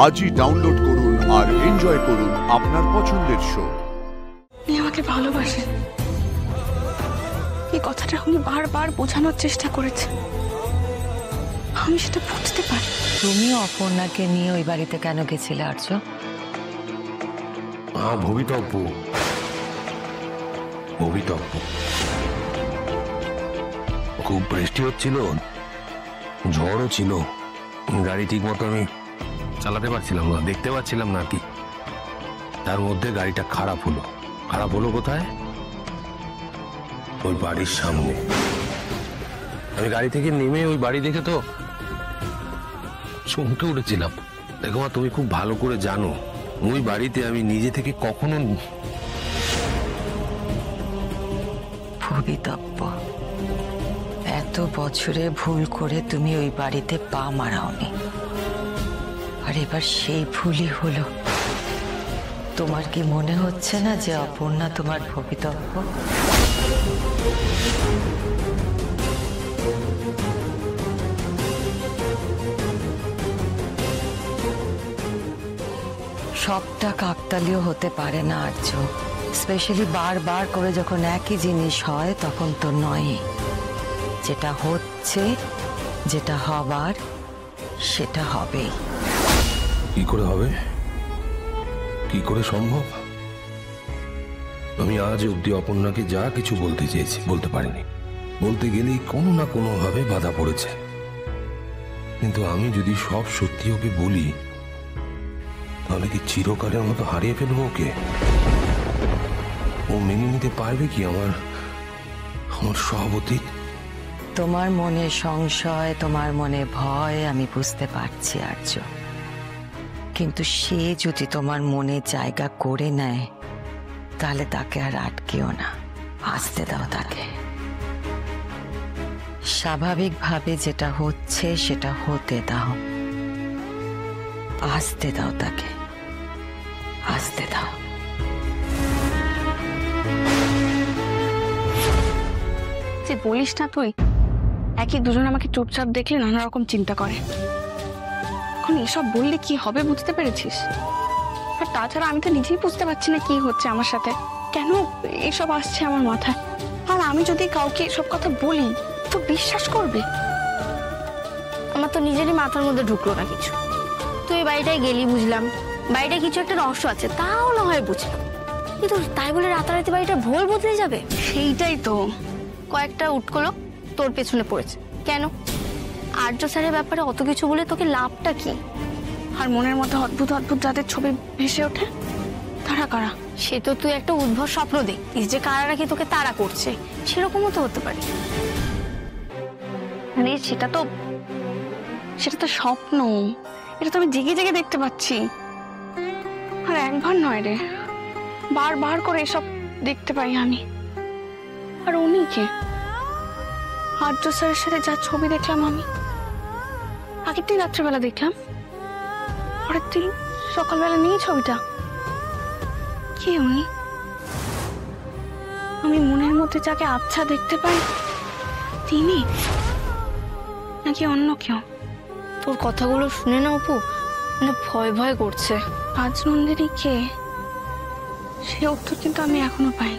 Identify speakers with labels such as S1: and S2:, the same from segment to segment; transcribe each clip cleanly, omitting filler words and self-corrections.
S1: আজই ডাউনলোড করুন আর এনজয় করুন আপনার পছন্দের শো।
S2: আপনি আমাকে ভালোবাসেন, এই কথাটা উনি বারবার বোঝানোর চেষ্টা করেছেন, আমি সেটা বুঝতে পারি।
S3: তুমি অপর্ণাকে নিয়ে ওই বাড়িতে কেন গেছিলে আর্য?
S4: ভবিতব্য ভবিতব্য খুব বৃষ্টি হচ্ছিল, ঝড়ও ছিল, গাড়ি ঠিক মতো আমি চালাতে পারছিলাম না, দেখতে পাচ্ছিলাম না কি। তার মধ্যে গাড়িটা খারাপ হলো কোথায়? ওই বাড়ির সামনে। আমি গাড়ি থেকে নেমে ওই বাড়ি দেখে তো চমকে উঠেছিলাম। দেখো মা, তুমি খুব ভালো করে জানো ওই বাড়িতে আমি নিজে থেকে কখনো
S3: ভবিতব্য, এত বছরে ভুল করে তুমি ওই বাড়িতে পা মারাওনি, আর এবার সেই ভুলই হলো। তোমার কি মনে হচ্ছে না যে অপর্ণা তোমার ভবিতব্য? সবটা কাকতালীয় হতে পারে না আর্য, স্পেশালি বারবার করে যখন একই জিনিস হয় তখন তো নয়। যেটা হচ্ছে, যেটা হবার, সেটা হবেই।
S4: কি করে হবে, কি করে সম্ভব? আমি আজ অব্দি অপর্ণাকে যা কিছু বলতে চেয়েছি বলতে পারিনি, বলতে গেলেই কোনো না কোনো ভাবে বাধা পড়েছে। কিন্তু আমি যদি সব সত্যি ওকে বলি, তাহলে কি চিরকালের মতো হারিয়ে ফেলবো ওকে? ও মেনে নিতে পারবে কি আমার সব অতীত?
S3: তোমার মনে সংশয়, তোমার মনে ভয় আমি বুঝতে পারছি আর্য, কিন্তু সে যদি তোমার মনে জায়গা করে নেয় তাহলে তাকে আর আটকেও না, আসতে দাও তাকে। স্বাভাবিকভাবে যেটা হচ্ছে সেটা হতে দাও, আসতে দাও তাকে, আসতে দাও।
S2: যে বলিস না তুই, একই দুজন আমাকে চুপচাপ দেখলে নানা রকম চিন্তা করে। এখন এসব বললে কি হবে বুঝতে পেরেছিস? আর তাছাড়া আমি তো নিজেই বুঝতে পারছি না কি হচ্ছে আমার সাথে, কেন এসব আসছে আমার মাথায়। আর আমি যদি কাউকে এসব কথা বলি তো বিশ্বাস করবে?
S5: আমার তো নিজেরই মাথার মধ্যে ঢুকলো না কিছু। তুই বাড়িটায় গেলি বুঝলাম, বাড়িটা কিছু একটা রহস্য আছে, তাও না হয় বুঝলাম, কিন্তু তাই বলে রাতারাতি বাড়িটা ভোল বদলে যাবে?
S2: সেইটাই তো।
S5: কয়েকটা উটকলো তোর পেছনে পড়েছে কেন? আর্য স্যারের ব্যাপারে অত কিছু বলে তোকে লাভটা কি?
S2: আর মনের মধ্যে অদ্ভুত অদ্ভুত যাদের ছবি ভেসে ওঠে, তারা কারা?
S5: সে তো তুই একটা উদ্ভট স্বপ্ন দেখতিস যে কারা নাকি তোকে তাড়া করছে, সেরকমও তো হতে পারে।
S2: মানে সেটা তো স্বপ্ন, এটা তো আমি জেগে জেগে দেখতে পাচ্ছি। আর একবার নয় রে, বারবার করে এসব দেখতে পাই আমি। আর উনি কে? আর্য স্যারের সাথে যা ছবি দেখলাম আমি, আগের দিন রাত্রেবেলা দেখলাম, পরের দিন সকালবেলা নেই ছবিটা। কে উনি? আমি মনের মধ্যে যাকে আচ্ছা দেখতে পাই তিনি, নাকি অন্য কেউ?
S5: তোর কথাগুলো শুনে না অপু, মানে ভয় ভয় করছে।
S2: রাজনন্দিনী কে? সে উত্তর কিন্তু আমি এখনো পাই।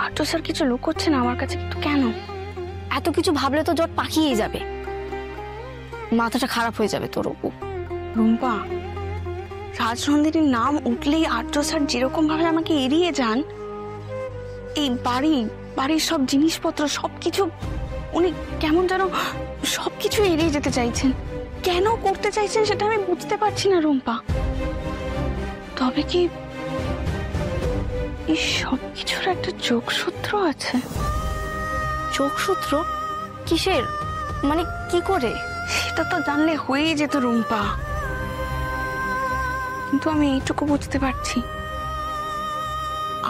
S2: আর্য স্যার কিছু লুকোচ্ছে না আমার কাছে, কিন্তু কেন?
S5: এত কিছু ভাবলে তো জট পাকিয়ে যাবে, মাথাটা খারাপ হয়ে যাবে তোর অপু।
S2: রুম্পা, রাজনন্দিনীর নাম উঠলেই আর্য স্যার যেরকম ভাবে আমাকে এড়িয়ে যান, এই বাড়ির সব জিনিসপত্র সবকিছু উনি কেমন যেন সবকিছু এড়িয়ে যেতে চাইছেন। কেন করতে চাইছেন সেটা আমি বুঝতে পারছি না রুম্পা। তবে কি এই সবকিছুর একটা যোগসূত্র আছে?
S5: যোগসূত্র? কিসের? মানে কি করে?
S2: সেটা তো জানলে হয়েই যেত রুম্পা, কিন্তু আমি এইটুকু বুঝতে পারছি,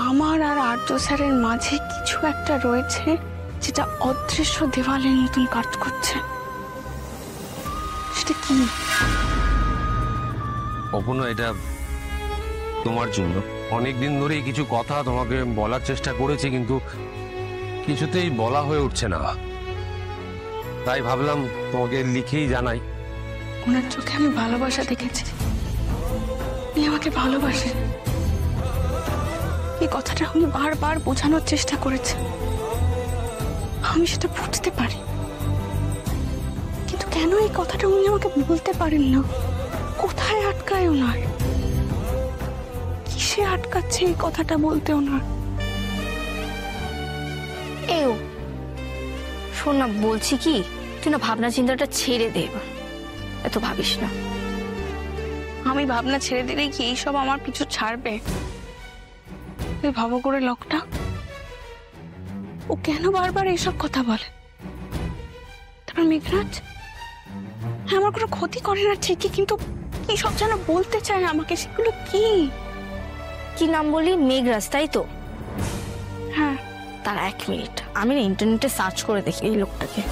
S2: আমার আর আর্য স্যারের মাঝে কিছু একটা রয়েছে যেটা অদৃশ্য দেওয়ালের মতন কাজ করছে। সেটা কি?
S4: অপর্ণা, এটা তোমার জন্য অনেকদিন ধরেই কিছু কথা তোমাকে বলার চেষ্টা করেছি, কিন্তু কিছুতেই বলা হয়ে উঠছে না। তাই ভাবলাম তোমাকে লিখেই জানাই।
S2: ওনার চোখে আমি ভালোবাসা দেখেছি, উনি আমাকে ভালোবাসেন। এই কথাটা উনি বারবার বোঝানোর চেষ্টা করেছে, আমি সেটা বুঝতে পারি, কিন্তু কেন এই কথাটা উনি আমাকে বলতে পারেন না? কোথায় আটকায় ওনার? কিসে আটকাচ্ছে এই কথাটা বলতে ওনার?
S5: এও শোন না, বলছি কি, তুই না ভাবনা চিন্তাটা ছেড়ে দে, এত ভাবিস না।
S2: আমি ভাবনা ছেড়ে দিলে কি এইসব আমার পিছু ছাড়বে? তুই ভাবো করে লোকটা, ও কেন বারবার এইসব কথা বলে? তারপর মেঘরাজ হ্যাঁ আমার কোনো ক্ষতি করে না ঠিকই, কিন্তু কি সব যেন বলতে চায় আমাকে, সেগুলো কি?
S5: কি নাম বলি? মেঘরাজ, তাই তো?
S2: হ্যাঁ।
S5: তার 1 মিনিট, আমি না ইন্টারনেটে সার্চ করে দেখি এই লোকটাকে।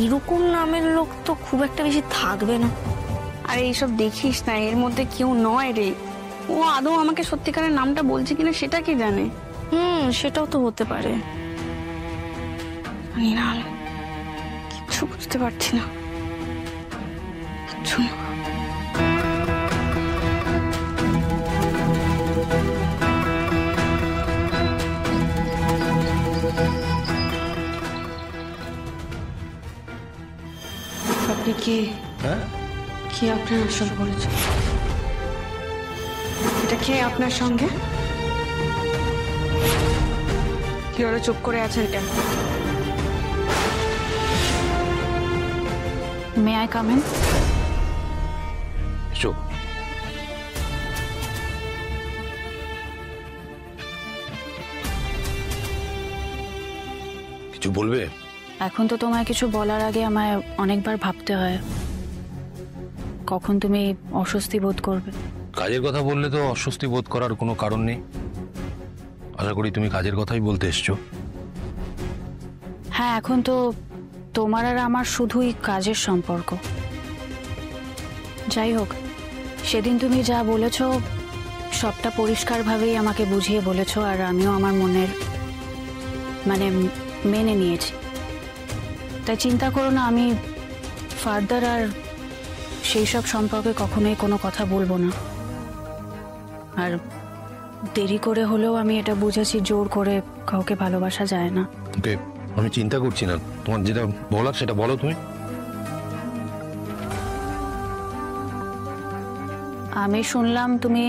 S5: এরকম নামের লোক তো খুব একটা বেশি থাকবে না।
S2: আরে এইসব দেখিস না, এর মধ্যে কেউ নয় রে। ও আদৌ আমাকে সত্যিকারের নামটা বলছে কিনা সেটা কি জানে?
S5: সেটাও তো হতে পারে।
S2: জানি না, আমি কিচ্ছু বুঝতে পারছি না, কিচ্ছু না। আপনি কে? কি আপনার আসল পরিচয়? এটা কে আপনার সঙ্গে? কি ওরা চুপ করে আছেন কেন?
S6: May I come in?
S4: চুপ। কিছু বলবে?
S6: এখন তো তোমায় কিছু বলার আগে আমায় অনেকবার ভাবতে হয় কখন তুমি অস্বস্তি বোধ করবে।
S4: কাজের কথা বললে তো অস্বস্তি বোধ করার কোনো কারণ নেই। আশা করি তুমি কাজের কথাই বলতে এসছো।
S6: হ্যাঁ, এখন তো তোমার আর আমার শুধুই কাজের সম্পর্ক। যাই হোক, সেদিন তুমি যা বলেছো সবটা পরিষ্কারভাবেই আমাকে বুঝিয়ে বলেছো, আর আমিও আমার মনের মেনে নিয়েছি। তাই চিন্তা করো না, আমি ফার্দার আর সেই সব সম্পর্কে কখনোই কোনো কথা বলবো না। আর দেরি করে হলেও আমি এটা বুঝেছি, জোর করে কাউকে ভালোবাসা যায় না।
S4: ওকে, আমি চিন্তা করছি না, তোমার যেটা বলার সেটা বলো তুমি।
S6: আমি শুনলাম তুমি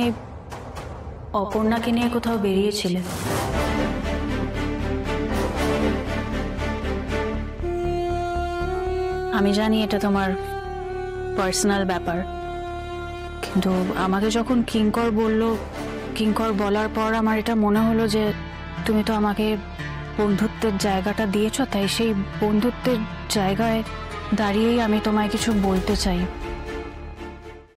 S6: অপর্ণাকে নিয়ে কোথাও বেরিয়েছিলে। আমি জানি এটা তোমার পার্সোনাল ব্যাপার, কিন্তু আমাকে যখন কিঙ্কর বলার পর আমার এটা মনে হলো যে তুমি তো আমাকে বন্ধুত্বের জায়গাটা দিয়েছো, তাই সেই বন্ধুত্বের জায়গায় দাঁড়িয়েই আমি তোমায় কিছু বলতে চাই।